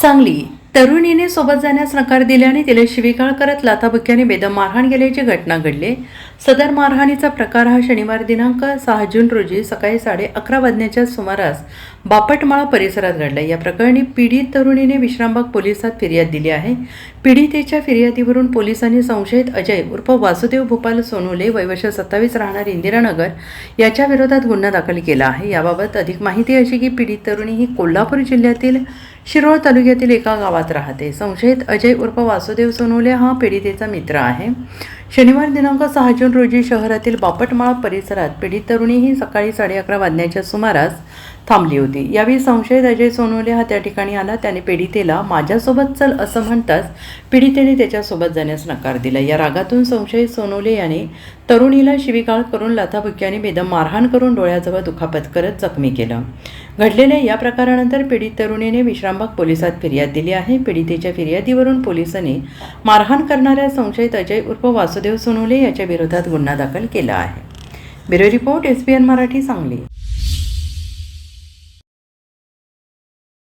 सांगली तरुणीने सोबत जाण्यास नकार दिल्याने तिला शिवीगाळ करत लाथाबुक्क्याने बेदम मारहाण केल्याची घटना घडली। सदर मारहाणीचा प्रकार हा शनिवार दिनांक 6 जून रोजी सकाळी 11:30 वाजण्याच्या सुमारास बापटमाळा परिसरात घडला। या प्रकरणी पीडित तरुणीने विश्रामबाग पोलिसात फिर्याद दिली आहे। पीडितेच्या फिर्यादीवरून पोलिसांनी संशयित अजय उर्फ वासुदेव भूपाल सोनोले वय वर्ष 27 राहणार इंदिरानगर याच्या विरोधात गुन्हा दाखल केला आहे। याबाबत अधिक माहिती अशी की पीडित तरुणी ही कोल्हापूर जिल्ह्यातील शिरोळ तालुक्यातील एका गावात राहते। संशयित अजय उर्फ वासुदेव सोनोले हा पीडितेचा मित्र आहे। शनिवार दिनांक 6 जून रोजी शहरातील बापटमाळा परिसरात पीडित तरुणी ही सकाळी 11:30 वाजण्याच्या सुमारास थांबली होती। यावेळी संशयित अजय सोनोले हा त्या ठिकाणी आला। त्याने पीडितेला माझ्यासोबत चल असं म्हणताच पीडितेने त्याच्यासोबत जाण्यास नकार दिला। या रागातून संशयित सोनोले याने तरुणीला शिवीगाळ करून लाथाबुक्क्याने बेदम मारहाण करून डोळ्याजवळ दुखापत करत जखमी केलं। घडलेल्या या प्रकारानंतर पीडित तरुणीने विश्रामबाग पोलिसात फिर्याद दिली आहे। पीडितेच्या फिर्यादीवरून पोलिसांनी मारहाण करणाऱ्या संशयित अजय उर्फ वासुदेव सोनोले याच्या विरोधात गुन्हा दाखल केला आहे। Bureau report SBN Marathi Sangli.